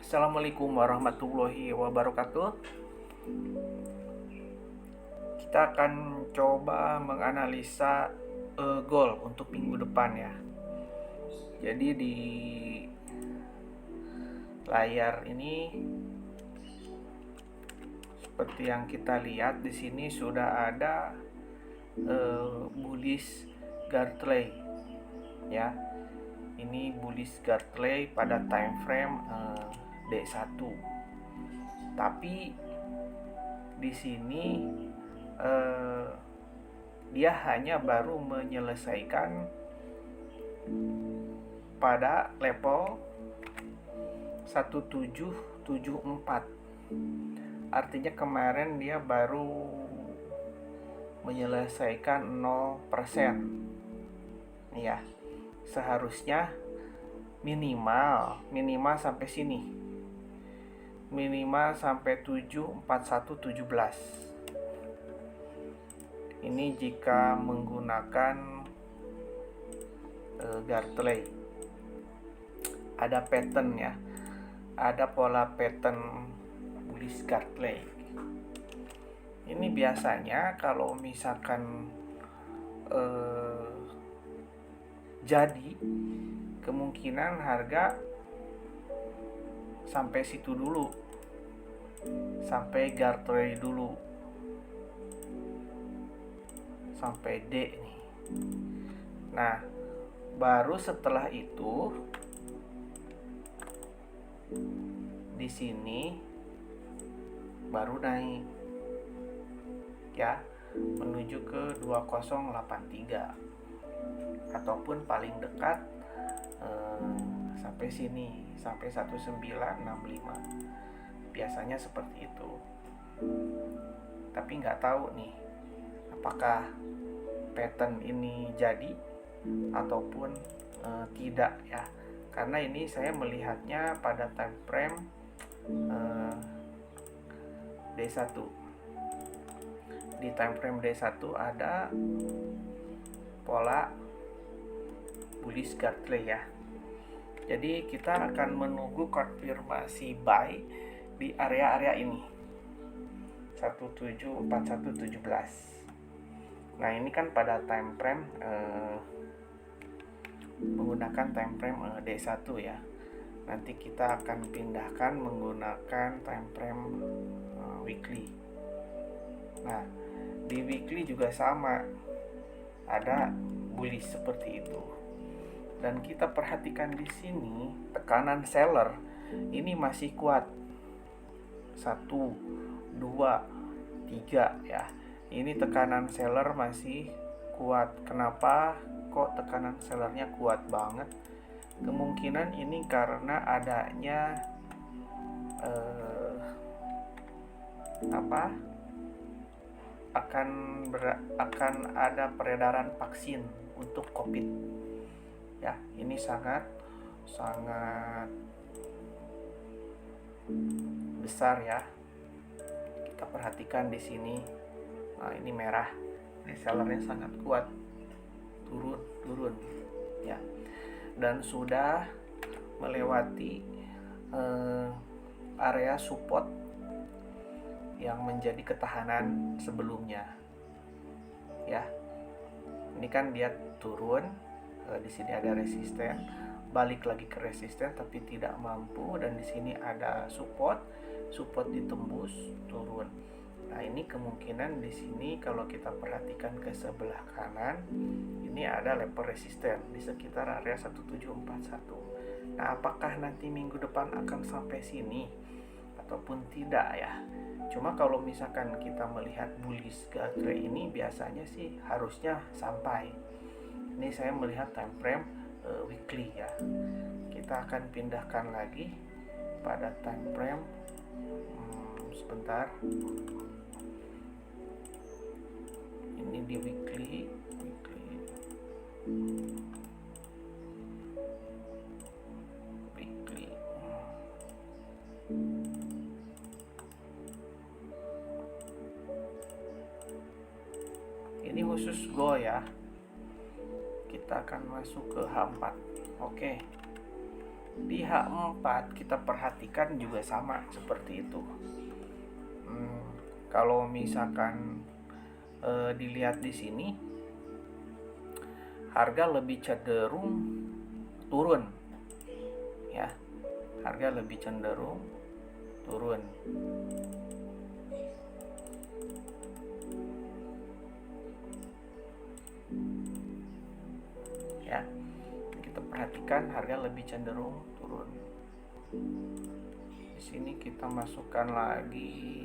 Assalamualaikum warahmatullahi wabarakatuh. Kita akan coba menganalisa goal untuk minggu depan ya. Jadi di layar ini seperti yang kita lihat di sini sudah ada bullish Gartley ya. Ini bullish Gartley pada time frame D1. Tapi di sini dia hanya baru menyelesaikan pada level 1774. Artinya kemarin dia baru menyelesaikan 0% ya. Seharusnya minimal sampai sini, minimal sampai 74117. Ini jika menggunakan Gartley. Ada pattern ya, ada pola pattern bullish Gartley. Ini biasanya kalau misalkan jadi, kemungkinan harga sampai situ dulu, sampai Gartley dulu, sampai D nih. Nah, baru setelah itu di sini baru naik ya, menuju ke 2083 ataupun paling dekat sampai sini, sampai 1965. Biasanya seperti itu. Tapi nggak tahu nih apakah pattern ini jadi ataupun tidak ya. Karena ini saya melihatnya pada time frame D1. Di time frame D1 ada pola bullish Gartley ya. Jadi kita akan menunggu konfirmasi buy di area-area ini 174117. Nah, ini kan pada time frame menggunakan time frame D1 ya. Nanti kita akan pindahkan menggunakan time frame weekly. Nah, di weekly juga sama, ada bullish seperti itu. Dan kita perhatikan di sini tekanan seller ini masih kuat. 1, 2, 3 ya. Ini tekanan seller masih kuat. Kenapa kok tekanan sellernya kuat banget? Kemungkinan ini karena adanya akan ada peredaran vaksin untuk COVID ya. Ini sangat besar ya. Kita perhatikan di sini. Nah, ini merah. Ini sellernya sangat kuat. Turun ya. Dan sudah melewati area support yang menjadi ketahanan sebelumnya ya. Ini kan dia turun, di sini ada resisten, balik lagi ke resisten tapi tidak mampu, dan di sini ada support ditembus, turun. Nah, ini kemungkinan di sini kalau kita perhatikan ke sebelah kanan, ini ada level resisten di sekitar area 1741. Nah, apakah nanti minggu depan akan sampai sini ataupun tidak ya? Cuma kalau misalkan kita melihat bullish Gartley ini biasanya sih harusnya sampai. Ini saya melihat time frame weekly ya. Kita akan pindahkan lagi pada time frame sebentar. Ini di weekly. Ini khusus go ya. Kita akan masuk ke H4. Oke. Di H4 kita perhatikan juga sama seperti itu. Kalau misalkan dilihat di sini, harga lebih cenderung turun, ya. Harga lebih cenderung turun. Ya, kita perhatikan harga lebih cenderung turun. Di sini kita masukkan lagi.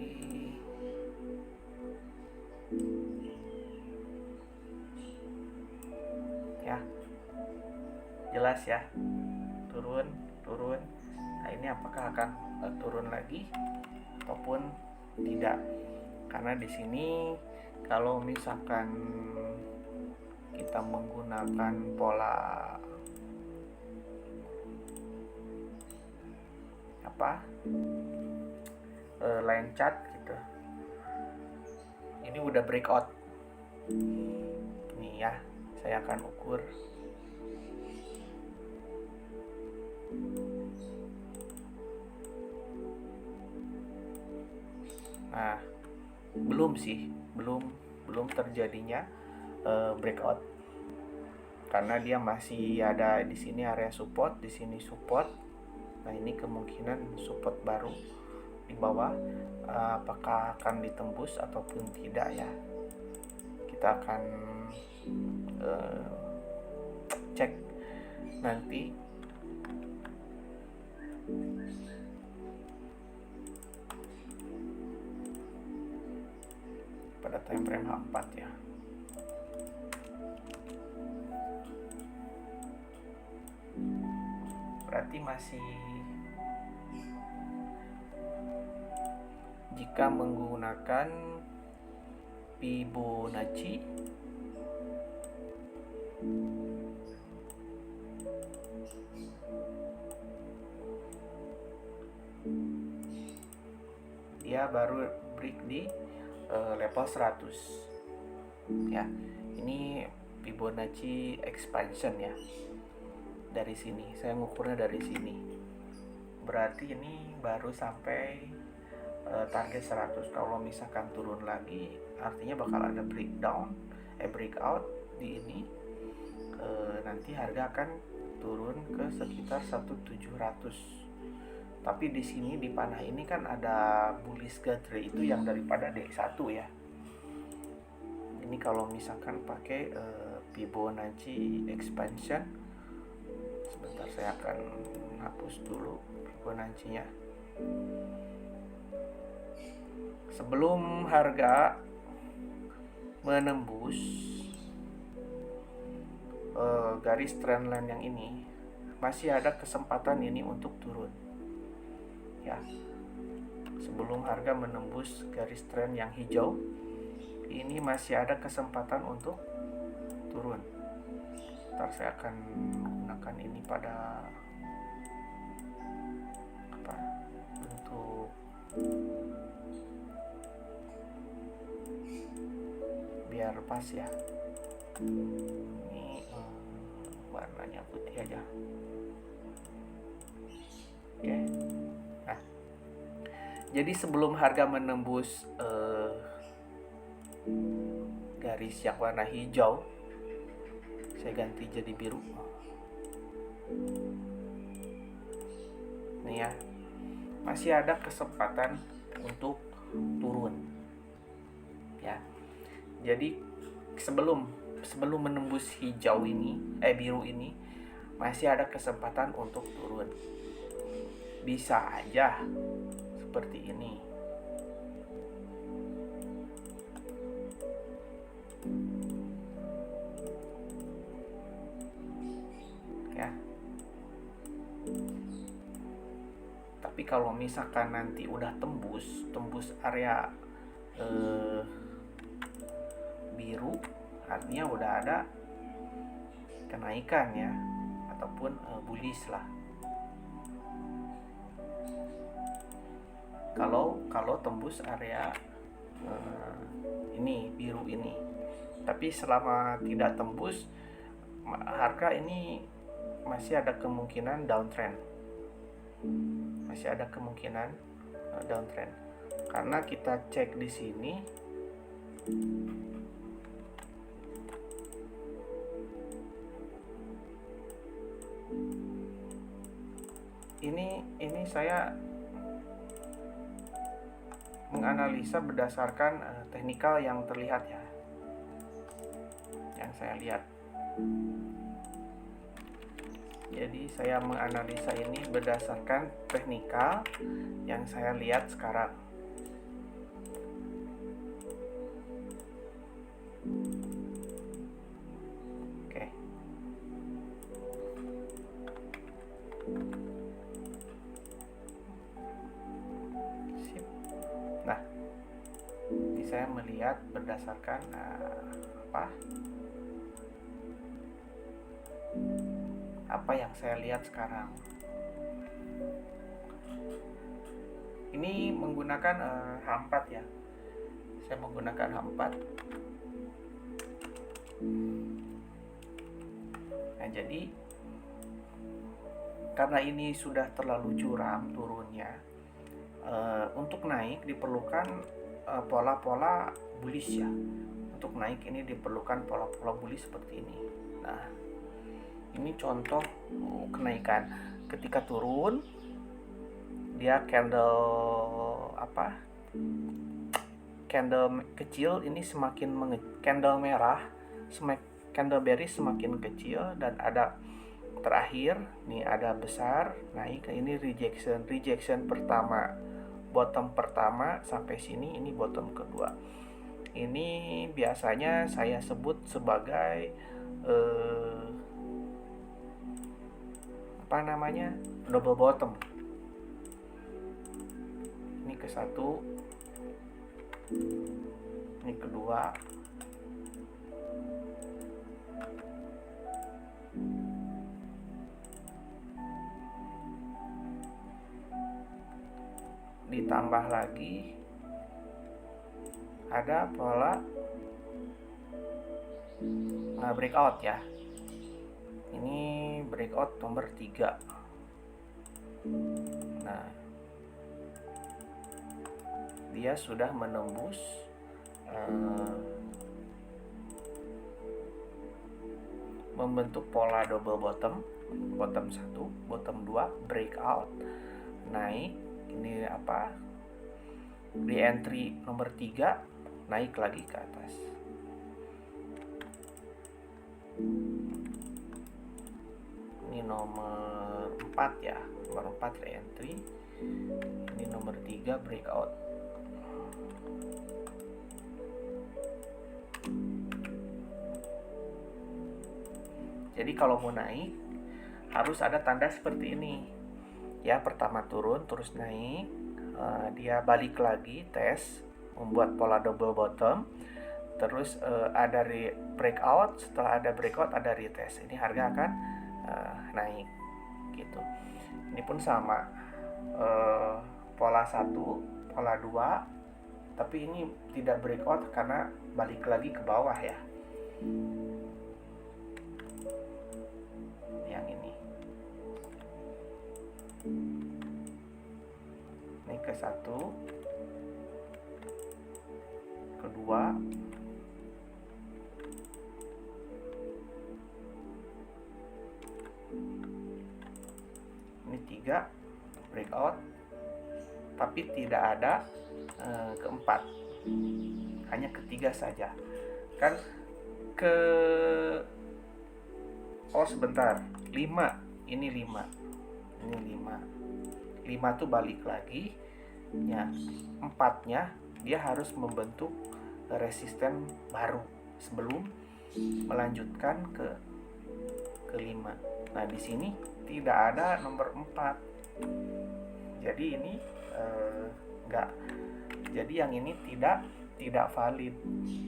Ya, jelas ya, turun. Nah, ini apakah akan turun lagi ataupun tidak? Karena di sini kalau misalkan kita menggunakan pola line chart gitu, ini udah breakout. Nih ya, saya akan ukur. Nah, belum terjadinya breakout, karena dia masih ada di sini area support, di sini support. Nah, ini kemungkinan support baru di bawah. Apakah akan ditembus ataupun tidak ya, kita akan cek nanti. Pada time frame H4 ya. Berarti masih, jika menggunakan Fibonacci, dia baru break di level 100 ya. Ini Fibonacci expansion ya. Dari sini saya ngukurnya dari sini, berarti ini baru sampai target 100. Kalau misalkan turun lagi, artinya bakal ada breakout di ini. Nanti harga akan turun ke sekitar 1700. Tapi di sini di panah ini kan ada bullish gathering itu yang daripada D1 ya. Ini kalau misalkan pakai Fibonacci expansion, sebentar saya akan hapus dulu Fibonacci-nya. Sebelum harga menembus garis trendline yang ini, masih ada kesempatan ini untuk turun ya. Sebelum harga menembus garis trend yang hijau ini, masih ada kesempatan untuk turun. Ntar saya akan gunakan ini pada bentuk biar pas ya. Ini warnanya putih aja. Oke. Nah, jadi sebelum harga menembus garis yang warna hijau, saya ganti jadi biru. Nih ya, masih ada kesempatan untuk turun ya. Jadi sebelum menembus hijau ini, biru ini, masih ada kesempatan untuk turun. Bisa aja seperti ini. Ya. Tapi kalau misalkan nanti udah tembus area biru, artinya udah ada kenaikan ya, ataupun bullish lah. Kalau tembus area ini biru ini. Tapi selama tidak tembus, harga ini masih ada kemungkinan downtrend masih ada kemungkinan downtrend, karena kita cek di sini ini saya menganalisa berdasarkan teknikal yang terlihat ya, yang saya lihat. Jadi saya menganalisa ini berdasarkan teknikal yang saya lihat sekarang. Oke. Sip. Nah, ini saya melihat berdasarkan apa yang saya lihat sekarang. Ini menggunakan H4 ya. Saya menggunakan H4. Nah, jadi karena ini sudah terlalu curam turunnya, untuk naik diperlukan pola-pola bullish ya. Untuk naik ini diperlukan pola-pola bullish seperti ini. Nah, ini contoh kenaikan. Ketika turun, dia candle candle kecil ini semakin candle merah, candle bearish semakin kecil, dan ada terakhir nih ada besar naik. Ini rejection pertama, bottom pertama sampai sini, ini bottom kedua. Ini biasanya saya sebut sebagai double bottom. Ini ke satu, ini kedua, ditambah lagi ada pola breakout ya. Ini breakout nomor 3. Nah, dia sudah menembus membentuk pola double bottom, bottom 1, bottom 2, breakout, naik. Ini di entry nomor 3, naik lagi ke atas. Ini nomor 4 ya, nomor 4 re-entry. Ini nomor 3 breakout. Jadi kalau mau naik harus ada tanda seperti ini ya. Pertama turun terus naik, dia balik lagi tes, membuat pola double bottom, terus ada breakout. Setelah ada breakout ada retest, ini harga akan naik gitu. Ini pun sama, pola 1, pola 2, tapi ini tidak breakout karena balik lagi ke bawah ya. Yang ini ke 1, kedua, ini 3 breakout, tapi tidak ada keempat, hanya ketiga saja kan. Sebentar, 5, ini 5 tuh balik lagi ya. 4-nya dia harus membentuk resisten baru sebelum melanjutkan ke 5. Nah, di sini tidak ada nomor 4. Jadi ini enggak. Jadi yang ini tidak valid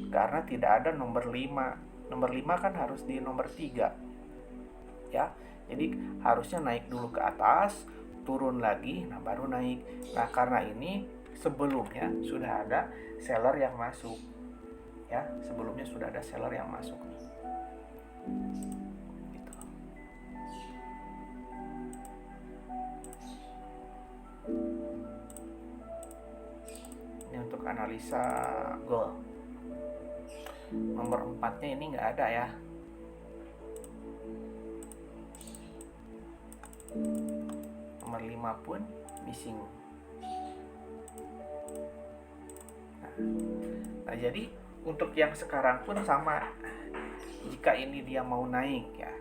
karena tidak ada nomor 5. Nomor 5 kan harus di nomor 3. Ya. Jadi harusnya naik dulu ke atas, turun lagi, nah baru naik. Nah, karena ini sebelumnya sudah ada seller yang masuk. Ya, sebelumnya sudah ada seller yang masuk nih. Gitu. analisa goal. Nomor 4-nya ini nggak ada ya. Nomor 5 pun missing. Nah, jadi untuk yang sekarang pun sama. Jika ini dia mau naik ya,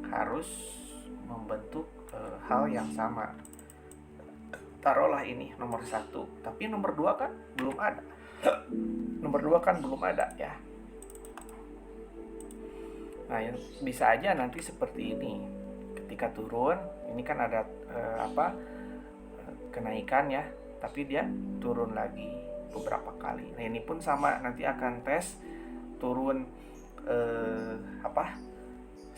harus membentuk hal yang sama. Taruhlah ini nomor 1, tapi nomor 2 kan belum ada. Ya. Nah, bisa aja nanti seperti ini. Ketika turun, ini kan ada kenaikan ya, tapi dia turun lagi beberapa kali. Nah, ini pun sama, nanti akan tes turun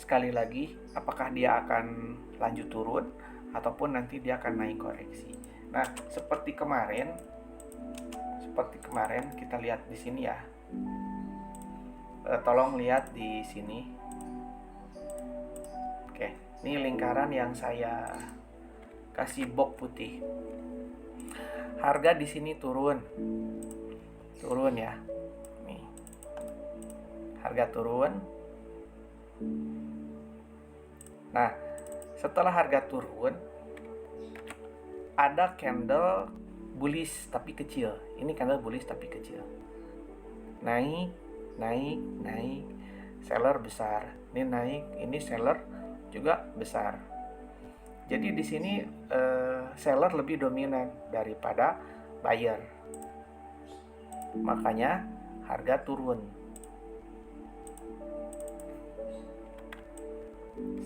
sekali lagi, apakah dia akan lanjut turun ataupun nanti dia akan naik koreksi. Nah, seperti kemarin kita lihat di sini ya. Tolong lihat di sini. Oke, ini lingkaran yang saya kasih box putih. Harga di sini turun ya. Nih. Harga turun. Nah, setelah harga turun, ada candle bullish tapi kecil. Ini candle bullish tapi kecil. Naik. Seller besar. Ini naik, ini seller juga besar. Jadi di sini seller lebih dominan daripada buyer. Makanya harga turun.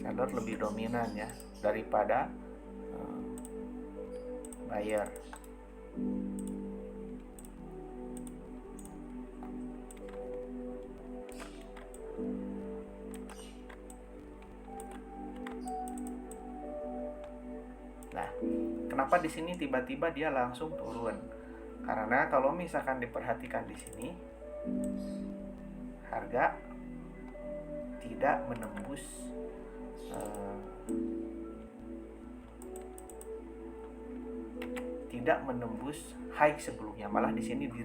Seller lebih dominan ya daripada buyer. Nah, kenapa di sini tiba-tiba dia langsung turun? Karena kalau misalkan diperhatikan di sini, harga tidak menembus high sebelumnya, malah di sini di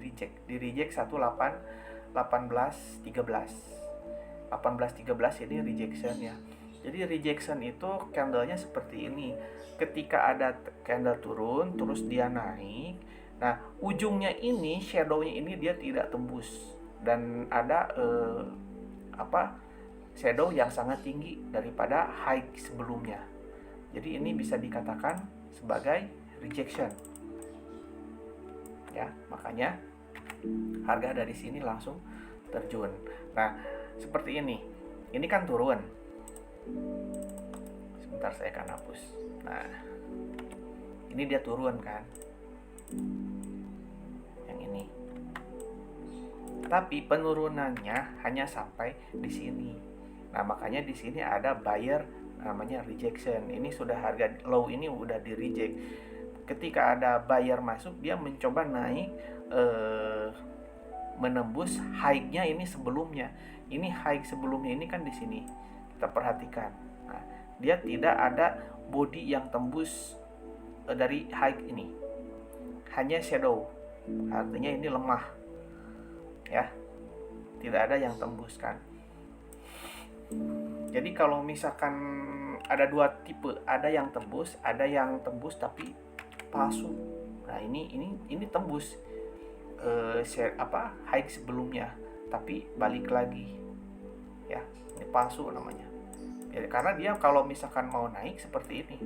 reject 1813 ini rejection ya. Jadi rejection itu candlenya seperti ini. Ketika ada candle turun terus dia naik, nah ujungnya ini shadownya ini dia tidak tembus dan ada shadow yang sangat tinggi daripada high sebelumnya. Jadi ini bisa dikatakan sebagai rejection ya, makanya harga dari sini langsung terjun. Nah, seperti ini kan turun. Sebentar, saya akan hapus. Nah, ini dia turun kan, yang ini. Tapi penurunannya hanya sampai di sini. Nah, makanya di sini ada buyer namanya rejection. Ini sudah harga low ini udah di reject. Ketika ada buyer masuk, dia mencoba naik menembus high-nya ini sebelumnya. Ini high sebelumnya ini kan di sini. Kita perhatikan. Nah, dia tidak ada body yang tembus dari high ini. Hanya shadow. Artinya ini lemah. Ya. Tidak ada yang tembus kan. Jadi kalau misalkan ada dua tipe, ada yang tembus tapi palsu. Nah, ini tembus high sebelumnya tapi balik lagi. Ya, ini palsu namanya. Ya, karena dia kalau misalkan mau naik seperti ini.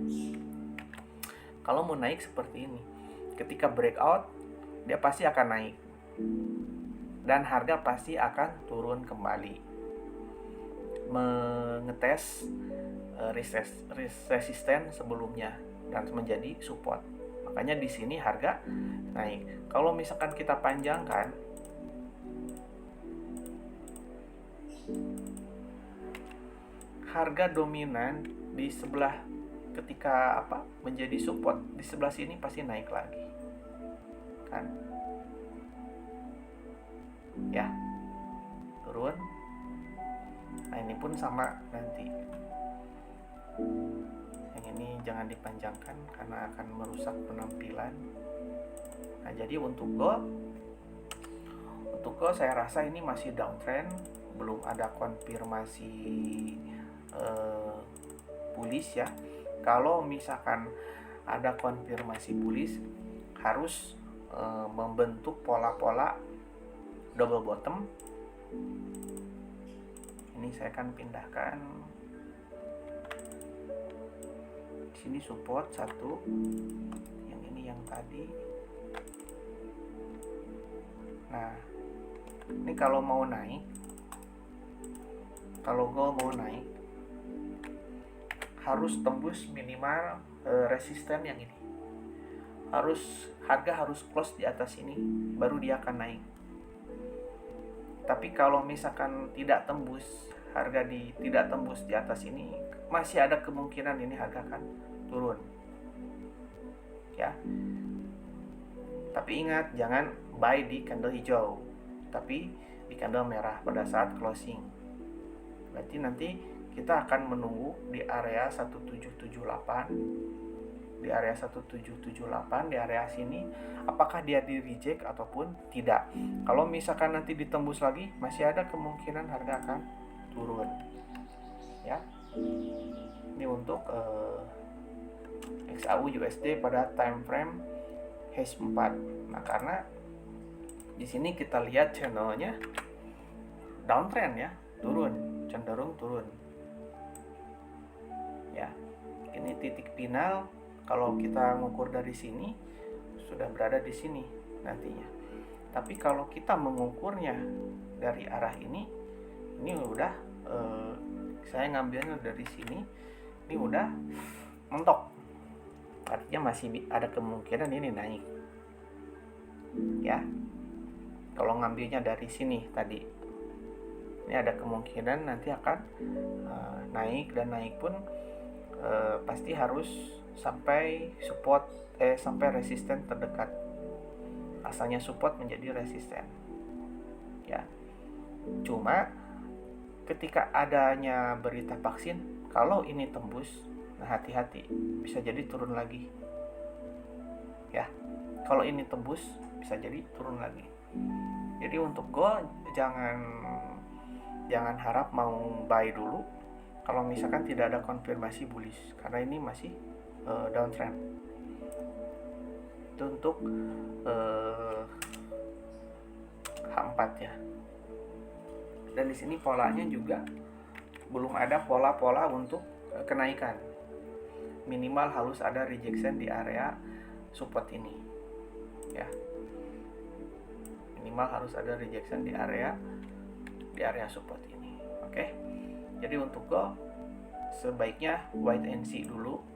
Kalau mau naik seperti ini, ketika breakout dia pasti akan naik. Dan harga pasti akan turun kembali. Mengetes resisten sebelumnya dan menjadi support. Makanya di sini harga naik. Kalau misalkan kita panjangkan, harga dominan di sebelah ketika menjadi support di sebelah sini pasti naik lagi. Kan? Ya. Turun. Nah, ini pun sama nanti. yang ini jangan dipanjangkan karena akan merusak penampilan. Nah, jadi untuk gold saya rasa ini masih downtrend, belum ada konfirmasi bullish ya. Kalau misalkan ada konfirmasi bullish, harus membentuk pola-pola double bottom. Ini saya akan pindahkan. Di sini support satu, yang ini yang tadi. Nah, ini kalau mau naik, kalau gold mau naik, harus tembus minimal resisten yang ini. Harga harus close di atas ini, baru dia akan naik. Tapi kalau misalkan tidak tembus, tidak tembus di atas ini, masih ada kemungkinan ini harga akan turun. Ya. Tapi ingat, jangan buy di candle hijau, tapi di candle merah pada saat closing. Berarti nanti kita akan menunggu di area 1778, di area 1778, di area sini, apakah dia di reject ataupun tidak. Kalau misalkan nanti ditembus lagi, masih ada kemungkinan harga akan turun. Ya, ini untuk XAU USD pada time frame H4. Nah, karena di sini kita lihat channelnya downtrend ya, turun, cenderung turun. Ya, ini titik final. Kalau kita mengukur dari sini sudah berada di sini nantinya. Tapi kalau kita mengukurnya dari arah ini udah saya ngambilnya dari sini, ini udah mentok. Artinya masih ada kemungkinan ini naik. Ya. Kalau ngambilnya dari sini tadi, ini ada kemungkinan nanti akan naik, dan naik pun pasti harus sampai support sampai resisten terdekat. Asalnya support menjadi resisten. Ya. Cuma ketika adanya berita vaksin, kalau ini tembus, nah hati-hati, bisa jadi turun lagi. Ya. Kalau ini tembus, bisa jadi turun lagi. Jadi untuk gold jangan harap mau buy dulu kalau misalkan tidak ada konfirmasi bullish, karena ini masih downtrend. Itu untuk H4 ya. Dan di sini polanya juga belum ada pola-pola untuk kenaikan. Minimal harus ada rejection di area support ini. Ya. Minimal harus ada rejection di area support ini. Oke. Jadi untuk gold sebaiknya wait and see dulu.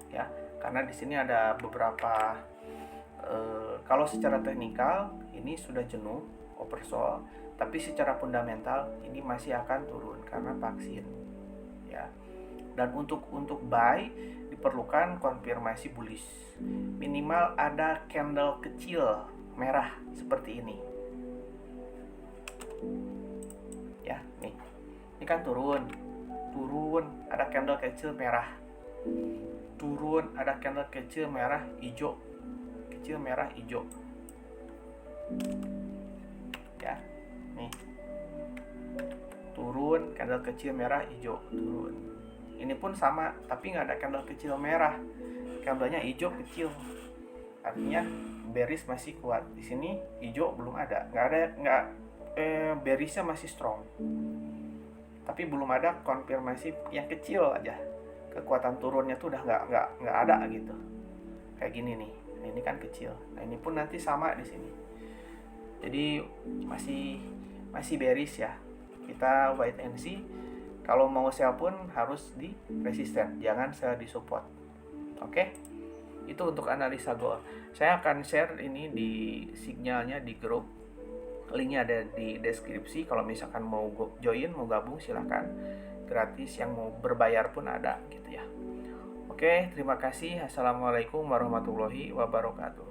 Ya, karena di sini ada beberapa kalau secara teknikal ini sudah jenuh oversold, tapi secara fundamental ini masih akan turun karena vaksin. Ya. Dan untuk buy diperlukan konfirmasi bullish. Minimal ada candle kecil merah seperti ini. Ya, nih. Ini kan turun, ada candle kecil merah. Turun, ada candle kecil merah hijau, ya, nih, turun, candle kecil merah hijau, turun. Ini pun sama, tapi nggak ada candle kecil merah, candlenya hijau kecil, artinya bearish masih kuat. Di sini hijau belum ada, bearishnya masih strong, tapi belum ada konfirmasi yang kecil aja. Kekuatan turunnya tuh udah nggak ada gitu, kayak gini nih. Ini kan kecil. Nah, ini pun nanti sama di sini. Jadi masih bearish ya. Kita wait and see. Kalau mau sell pun harus di resisten, jangan sell di support. Oke? Itu untuk analisa gold. Saya akan share ini di signalnya di grup. Linknya ada di deskripsi. Kalau misalkan mau join, mau gabung, silahkan. Gratis, yang mau berbayar pun ada gitu ya. Oke, terima kasih. Assalamualaikum warahmatullahi wabarakatuh.